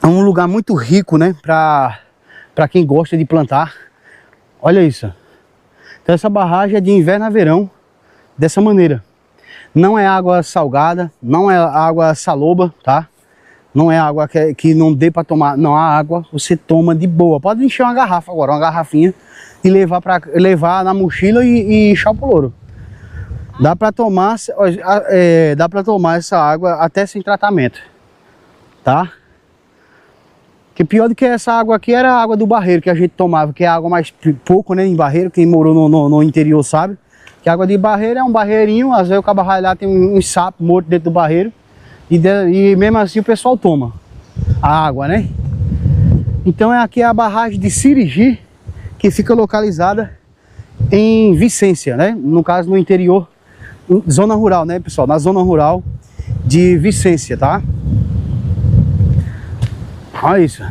É um lugar muito rico, né, para quem gosta de plantar. Olha isso. Então essa barragem é de inverno a verão, dessa maneira. Não é água salgada, não é água saloba, tá? Não é água que não dê para tomar, não, a água você toma de boa. Pode encher uma garrafa agora, uma garrafinha, e levar na mochila e encher pro louro. Dá para tomar, dá para tomar essa água até sem tratamento, tá? Que pior do que essa água aqui era a água do barreiro que a gente tomava, que é água mais pouco, né, em barreiro. Quem morou no interior sabe que a água de barreiro é um barreirinho, às vezes o cabo vai lá, tem um sapo morto dentro do barreiro e mesmo assim o pessoal toma a água, né? Então aqui é a barragem de Sirigi, que fica localizada em Vicência, né? No caso no interior, zona rural, né, pessoal? Na zona rural de Vicência, tá? Olha isso.